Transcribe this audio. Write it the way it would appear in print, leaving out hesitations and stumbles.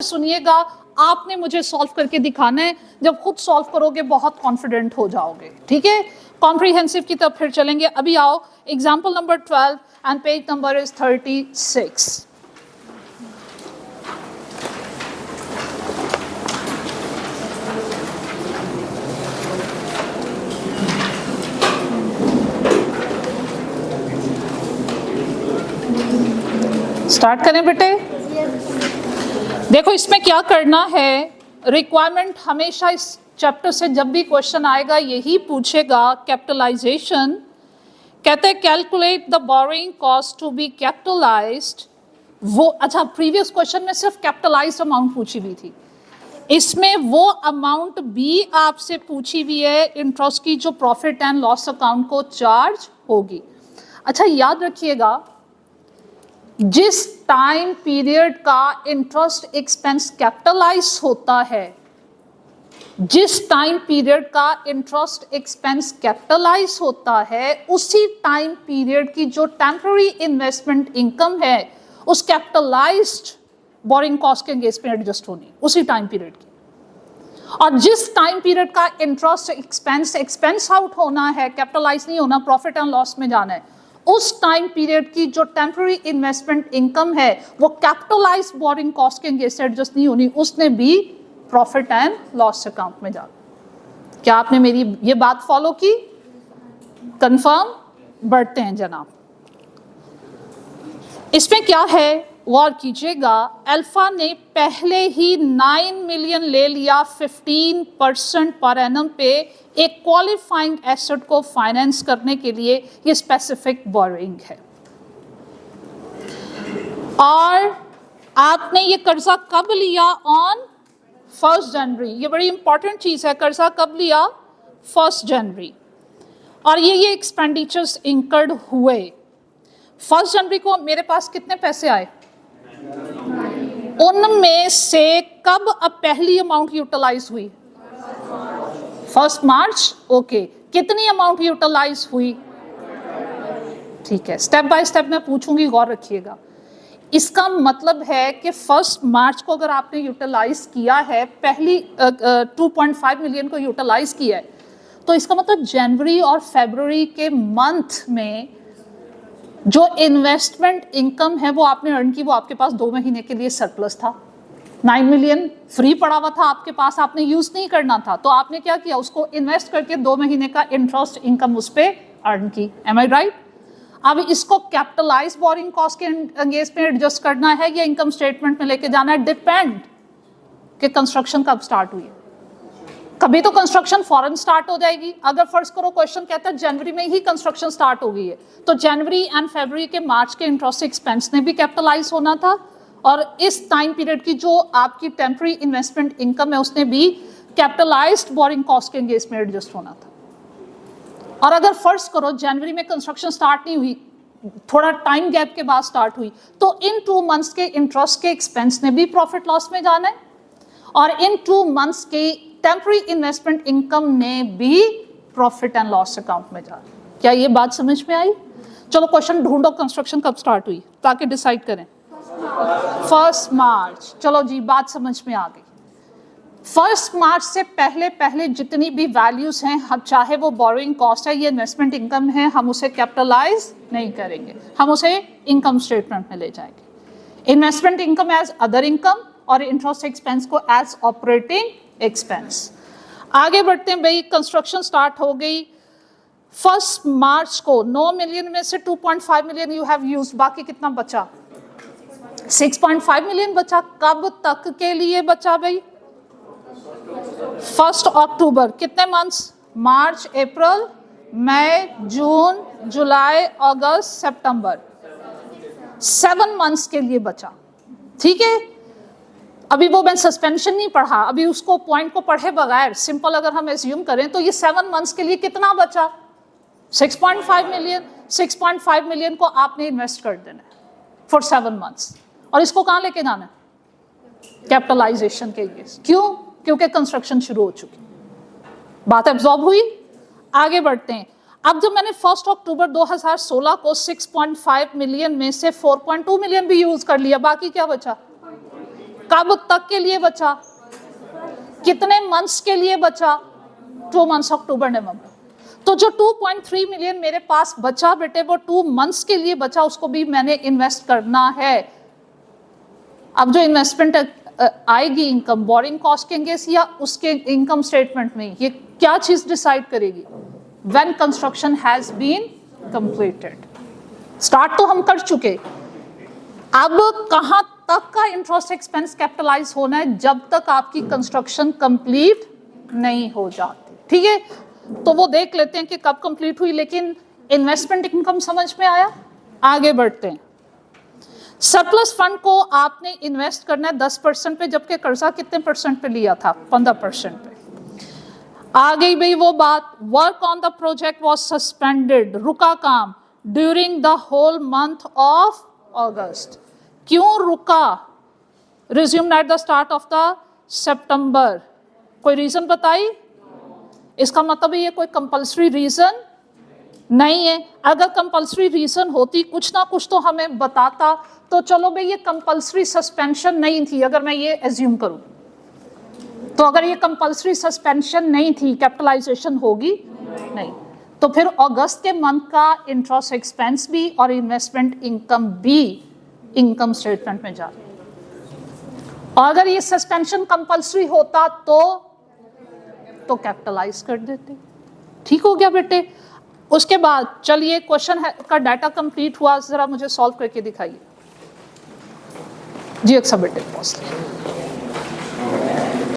सुनिएगा, आपने मुझे सॉल्व करके दिखाना है। जब खुद सॉल्व करोगे बहुत कॉन्फिडेंट हो जाओगे। ठीक है, कॉम्प्रिहेंसिव की तरफ फिर चलेंगे। अभी आओ example number 12 and page number is 36। Start करें बेटे। देखो इसमें क्या करना है, रिक्वायरमेंट हमेशा इस चैप्टर से जब भी क्वेश्चन आएगा यही पूछेगा, कैपिटलाइजेशन। कहते हैं calculate the borrowing cost to be capitalized. वो अच्छा, प्रीवियस क्वेश्चन में सिर्फ कैपिटलाइज्ड अमाउंट पूछी हुई थी, इसमें वो अमाउंट भी आपसे पूछी हुई है इंटरेस्ट की जो प्रॉफिट एंड लॉस अकाउंट को चार्ज होगी। अच्छा याद रखिएगा, जिस टाइम पीरियड का इंटरेस्ट एक्सपेंस कैपिटलाइज होता है, जिस टाइम पीरियड का इंटरेस्ट एक्सपेंस कैपिटलाइज होता है, उसी टाइम पीरियड की जो टेम्पररी इन्वेस्टमेंट इनकम है उस कैपिटलाइज्ड बोरिंग कॉस्ट के अगेंस्ट में एडजस्ट होनी, उसी टाइम पीरियड की। और जिस टाइम पीरियड का इंटरेस्ट एक्सपेंस आउट होना है, कैपिटलाइज नहीं होना, प्रॉफिट एंड लॉस में जाना है, उस टाइम पीरियड की जो टेम्पररी इन्वेस्टमेंट इनकम है वो कैपिटलाइज्ड बोरिंग कॉस्ट के अगेंस्ट एडजस्ट नहीं होनी, उसने भी प्रॉफिट एंड लॉस अकाउंट में जाना। क्या आपने मेरी ये बात फॉलो की? कंफर्म? बढ़ते हैं जनाब। इसमें क्या है गौर कीजिएगा, अल्फा ने पहले ही 9 मिलियन ले लिया 15% पर एनम पे एक क्वालिफाइंग एसेट को फाइनेंस करने के लिए। ये स्पेसिफिक बोरोइंग है। और आपने ये कर्जा कब लिया? ऑन 1 जनवरी। ये बड़ी इंपॉर्टेंट चीज है, कर्जा कब लिया? 1 जनवरी। और ये एक्सपेंडिचर्स इंकर्ड हुए 1 जनवरी को। मेरे पास कितने पैसे आए? उनमें से कब अब पहली अमाउंट यूटिलाइज हुई? 1 मार्च। ओके, कितनी अमाउंट यूटिलाइज हुई? ठीक है, स्टेप बाय स्टेप मैं पूछूंगी, गौर रखिएगा। इसका मतलब है कि 1 मार्च को अगर आपने यूटिलाइज किया है, पहली 2.5 मिलियन को यूटिलाइज किया है, तो इसका मतलब जनवरी और फरवरी के मंथ में जो इन्वेस्टमेंट इनकम है वो आपने अर्न की, वो आपके पास 2 महीने के लिए सरप्लस था। 9 मिलियन फ्री पड़ा हुआ था आपके पास, आपने यूज नहीं करना था, तो आपने क्या किया, उसको इन्वेस्ट करके 2 महीने का इंटरेस्ट इनकम उस पर अर्न की। एम आई राइट? अब इसको कैपिटलाइज बोरिंग कॉस्ट के अगेंस्ट में एडजस्ट करना है या इनकम स्टेटमेंट में लेके जाना है, डिपेंड कि कंस्ट्रक्शन कब स्टार्ट हुई है। कभी तो कंस्ट्रक्शन फौरन स्टार्ट हो जाएगी। अगर फर्स्ट करो क्वेश्चन कहता है जनवरी में ही कंस्ट्रक्शन स्टार्ट हो गई है, तो जनवरी एंड फरवरी के मार्च के इंटरेस्ट एक्सपेंस ने भी कैपिटलाइज होना था, और इस टाइम पीरियड की जो आपकी टेम्पररी इन्वेस्टमेंट इनकम है उसने भी कैपिटलाइज्ड बोरिंग कॉस्ट के अगेंस्ट में एडजस्ट होना था। और अगर फर्स्ट करो जनवरी में कंस्ट्रक्शन स्टार्ट नहीं हुई, थोड़ा टाइम गैप के बाद स्टार्ट हुई, तो इन 2 मंथ्स के इंटरेस्ट के एक्सपेंस ने भी प्रॉफिट लॉस में जाना है, और इन 2 मंथ्स के टेम्पररी इन्वेस्टमेंट इनकम ने भी प्रॉफिट एंड लॉस अकाउंट में जाना। क्या ये बात समझ में आई? चलो क्वेश्चन ढूंढो, कंस्ट्रक्शन कब स्टार्ट हुई ताकि डिसाइड करें। 1 मार्च। चलो जी, बात समझ में आ गई। 1 मार्च से पहले पहले जितनी भी वैल्यूज हैं, हम चाहे वो बोरोइंग कॉस्ट है या इन्वेस्टमेंट इनकम है, हम उसे कैपिटलाइज नहीं करेंगे, हम उसे इनकम स्टेटमेंट में ले जाएंगे। Investment income as other income और इंटरेस्ट एक्सपेंस को एज ऑपरेटिंग एक्सपेंस। आगे बढ़ते हैं भाई। कंस्ट्रक्शन स्टार्ट हो गई 1 मार्च को। 9 मिलियन में से 2.5 मिलियन यू हैव यूज्ड, बाकी कितना बचा? 6.5 मिलियन बचा। कब तक के लिए बचा भाई? 1 अक्टूबर। कितने मंथ्स? मार्च, अप्रैल, मई, जून, जुलाई, अगस्त, सितंबर। 7 मंथ्स के लिए बचा। ठीक है, अभी वो मैं सस्पेंशन नहीं पढ़ा, अभी उसको पॉइंट को पढ़े बगैर सिंपल अगर हम एज्यूम करें तो ये 7 मंथ्स के लिए कितना बचा? 6.5 मिलियन। 6.5 मिलियन को आपने इन्वेस्ट कर देना है फॉर 7 मंथ्स, और इसको कहाँ लेके जाना है? कैपिटलाइजेशन के लिए। क्यों? क्योंकि कंस्ट्रक्शन शुरू हो चुकी। बात एब्जॉर्ब हुई? आगे बढ़ते हैं। अब जब मैंने 1 अक्टूबर 2016 को 6.5 मिलियन में से 4.2 मिलियन भी यूज कर लिया, बाकी क्या बचा? कब तक के लिए बचा, कितने मंथ्स के लिए बचा, 2 मंथ्स, अक्टूबर नवंबर। तो जो 2.3 मिलियन मेरे पास बचा बेटे वो 2 मंथ्स के लिए बचा, उसको भी मैंने इन्वेस्ट करना है। अब जो इन्वेस्टमेंट आएगी इनकम बोरिंग कॉस्ट के गेस या उसके इनकम स्टेटमेंट में, ये क्या चीज डिसाइड करेगी, when construction has been completed. Start तो हम कर चुके, अब कहां तक का इंटरेस्ट एक्सपेंस कैपिटलाइज होना है, जब तक आपकी कंस्ट्रक्शन कंप्लीट नहीं हो जाती। ठीक है, तो वो देख लेते हैं कि कब कंप्लीट हुई, लेकिन इन्वेस्टमेंट इनकम समझ में आया। आगे बढ़ते हैं। सरप्लस फंड को आपने इन्वेस्ट करना है 10% पे, जबकि कर्जा कितने परसेंट पे लिया था, 15% पे। आ गई भाई वो बात, work on the project was suspended, रुका काम during the whole month of August. क्यों रुका, resumed at the start of the सितंबर, कोई रीजन बताई? इसका मतलब ये कोई कंपल्सरी रीजन नहीं है। अगर कंपल्सरी रीजन होती, कुछ ना कुछ तो हमें बताता, तो चलो भाई ये कंपल्सरी सस्पेंशन नहीं थी, अगर मैं ये एज्यूम करूं तो अगर ये कंपल्सरी सस्पेंशन नहीं थी, कैपिटलाइजेशन होगी नहीं, तो फिर अगस्त के मंथ का इंटरेस्ट एक्सपेंस भी और इन्वेस्टमेंट इनकम भी इनकम स्टेटमेंट में जा रही है। और अगर ये सस्पेंशन कंपल्सरी होता तो कैपिटलाइज कर देते। ठीक हो गया बेटे। उसके बाद चलिए क्वेश्चन का डाटा कंप्लीट हुआ, जरा मुझे सॉल्व करके दिखाइए जी। अक्सर बेटे